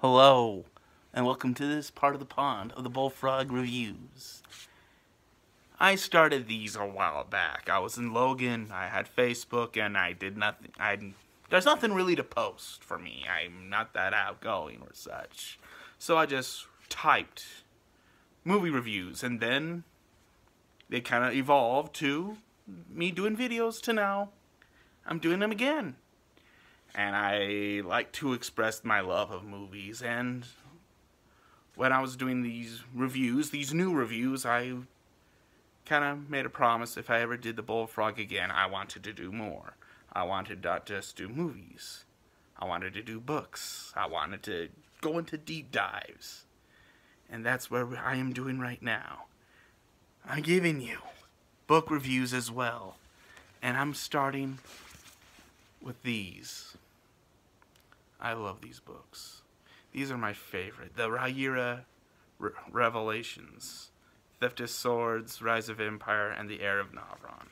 Hello, and welcome to this part of the pond of the Bullfrog reviews. I started these a while back. I was in Logan, I had Facebook, and I did nothing. There's nothing really to post for me. I'm not that outgoing or such. So I just typed movie reviews, and then they kind of evolved to me doing videos to now I'm doing them again. And I like to express my love of movies, and when I was doing these reviews, these new reviews, I kind of made a promise if I ever did the Bullfrog again, I wanted to do more. I wanted not just do movies. I wanted to do books. I wanted to go into deep dives. And that's what I am doing right now. I'm giving you book reviews as well. And I'm starting with these. I love these books. These are my favorite. The Riyria Revelations, Theft of Swords, Rise of Empire, and The Heir of Navron.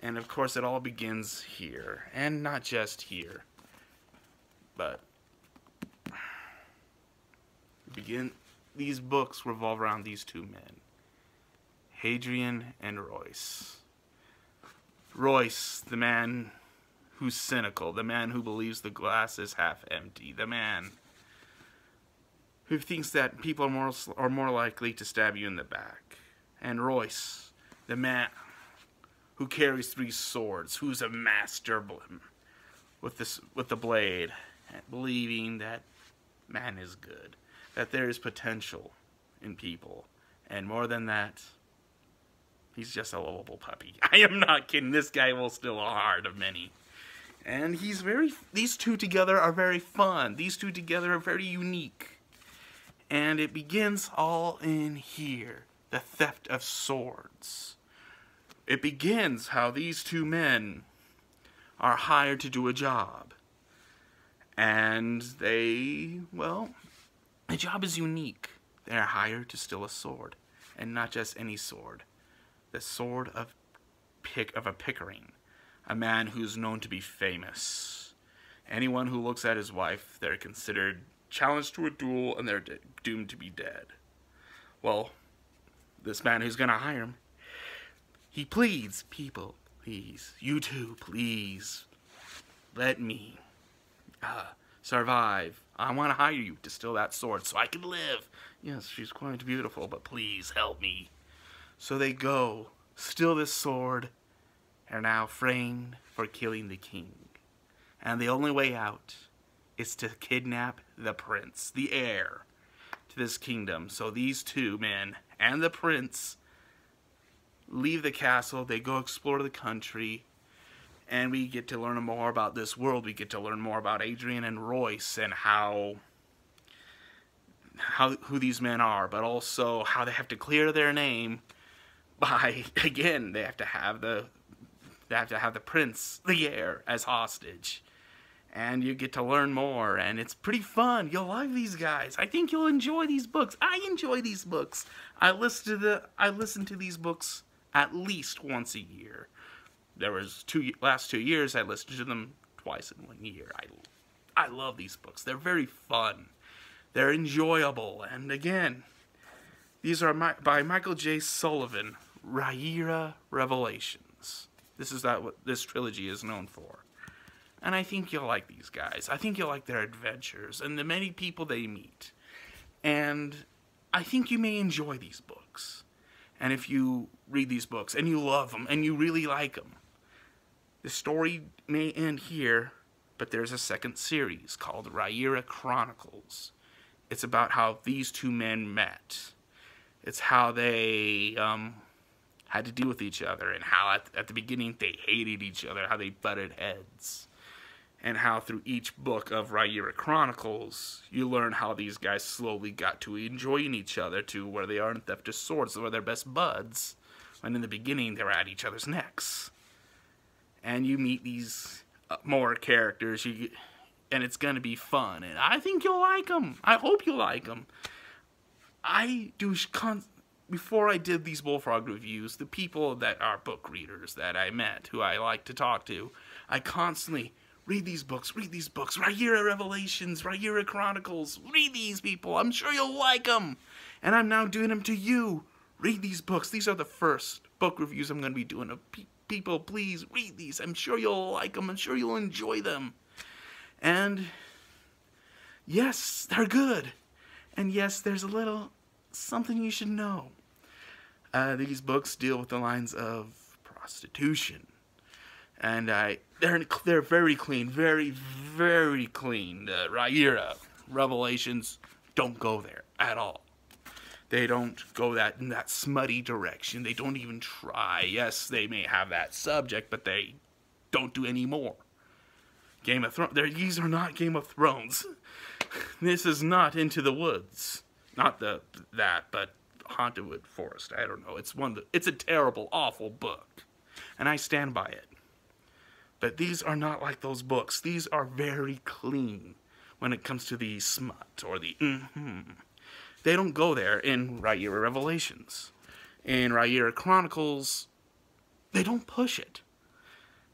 And of course it all begins here. And not just here. But these books revolve around these two men. Hadrian and Royce. Royce, the man who's cynical, the man who believes the glass is half empty, the man who thinks that people are more likely to stab you in the back. And Royce, the man who carries 3 swords, who's a master with the blade, believing that man is good, that there is potential in people, and more than that, he's just a lovable puppy. I am not kidding. This guy will steal a heart of many. And these two together are very fun. These two together are very unique. And it begins all in here. The theft of swords. It begins how these two men are hired to do a job. And the job is unique. They're hired to steal a sword. And not just any sword. The sword of a Pickering. A man who's known to be famous. Anyone who looks at his wife, they're considered challenged to a duel and they're doomed to be dead. Well, this man who's gonna hire him, he pleads, people, please, you two, please, let me survive. I want to hire you to steal that sword so I can live. Yes, she's quite beautiful, but please help me. So they go, steal this sword, are now framed for killing the king. And the only way out is to kidnap the prince, the heir to this kingdom. So these two men and the prince leave the castle, they go explore the country, and we get to learn more about this world. We get to learn more about Adrian and Royce and who these men are, but also how they have to clear their name by, again, they have to have the prince, the heir, as hostage. And you get to learn more, and it's pretty fun. You'll like these guys. I think you'll enjoy these books. I enjoy these books. I listen to these books at least once a year. There was last 2 years I listened to them twice in 1 year. I love these books. They're very fun. They're enjoyable. And again, these are by Michael J Sullivan, Riyria Revelations. This is what this trilogy is known for. And I think you'll like these guys. I think you'll like their adventures and the many people they meet. And I think you may enjoy these books. And if you read these books and you love them and you really like them, the story may end here, but there's a second series called Riyria Chronicles. It's about how these two men met. It's how they had to deal with each other, and how at the beginning they hated each other, how they butted heads, and how through each book of Riyria Chronicles you learn how these guys slowly got to enjoying each other to where they are in Theft of Swords, where they're best buds, when in the beginning they were at each other's necks. And you meet these more characters, and it's gonna be fun, and I think you'll like them. I hope you like them. Before I did these Bullfrog reviews, the people that are book readers that I met, who I like to talk to, I constantly Read these books. Read these books. Riyria Revelations, Riyria Chronicles. Read these, people. I'm sure you'll like them. And I'm now doing them to you. Read these books. These are the first book reviews I'm going to be doing. People, please read these. I'm sure you'll like them. I'm sure you'll enjoy them. And yes, they're good. And yes, there's a little something you should know. These books deal with the lines of prostitution. And they're very clean, very, very clean. Riyria Revelations don't go there at all. They don't go in that smutty direction. They don't even try. Yes, they may have that subject, but they don't do any more. Game of Thrones. These are not Game of Thrones. This is not Into the Woods. Not that, but Haunted Wood Forest. I don't know. It's a terrible, awful book, and I stand by it. But these are not like those books. These are very clean when it comes to the smut or the They don't go there in Riyria Revelations. In Riyria Chronicles, they don't push it.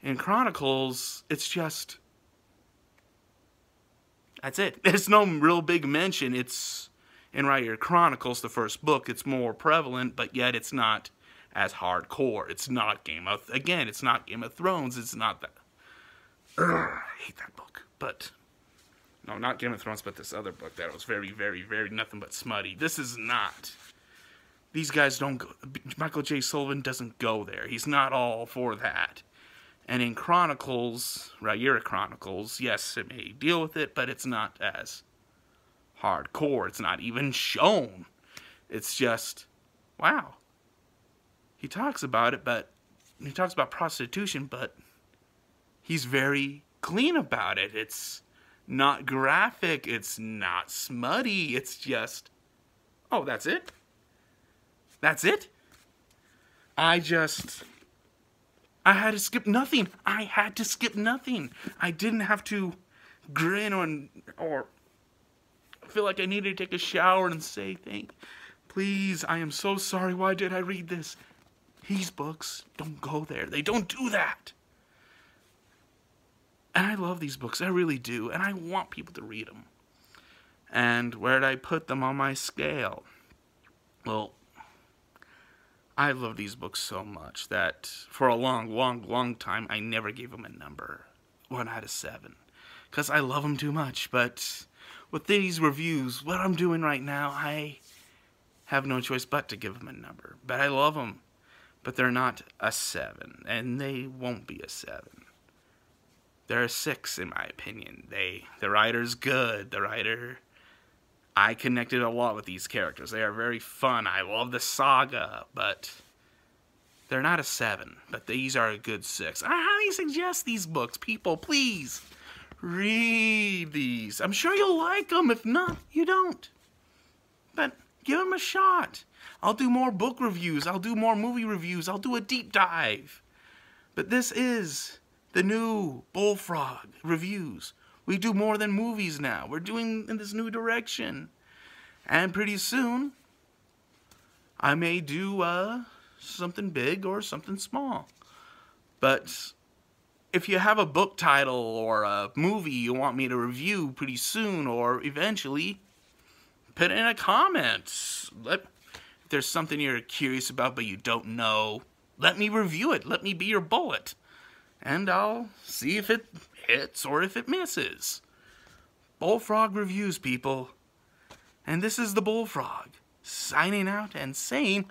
In Chronicles, it's just... That's it. There's no real big mention. It's in Riyria Chronicles, the first book, it's more prevalent, but yet it's not as hardcore. It's not it's not Game of Thrones. It's not that. I hate that book. But, no, not Game of Thrones, but this other book that was very, very, very nothing but smutty. This is not. These guys don't go. Michael J Sullivan doesn't go there. He's not all for that. And in Chronicles, Riyria Chronicles, yes, it may deal with it, but it's not as hardcore. It's not even shown. It's just, wow. He talks about it, but he talks about prostitution, but he's very clean about it. It's not graphic. It's not smutty. It's just, oh, that's it? That's it? I had to skip nothing. I had to skip nothing. I didn't have to grin or feel like I needed to take a shower and say, please, I am so sorry. Why did I read this? These books don't go there. They don't do that. And I love these books. I really do. And I want people to read them. And where did I put them on my scale? Well, I love these books so much that for a long, long, long time, I never gave them a number. 1 out of 7. Because I love them too much. But with these reviews, what I'm doing right now, I have no choice but to give them a number. But I love them. But they're not a 7. And they won't be a 7. They're a 6, in my opinion. The writer's good. The writer... I connected a lot with these characters. They are very fun. I love the saga, but they're not a 7. But these are a good 6. I highly suggest these books. People, please read these. I'm sure you'll like them. If not, you don't. But give them a shot. I'll do more book reviews. I'll do more movie reviews. I'll do a deep dive. But this is the new Bullfrog reviews. We do more than movies now. We're doing in this new direction. And pretty soon, I may do something big or something small. But if you have a book title or a movie you want me to review pretty soon or eventually, put it in a comment. If there's something you're curious about but you don't know, let me review it. Let me be your bullet. And I'll see if it hits or if it misses. Bullfrog reviews, people. And this is the Bullfrog, signing out and saying...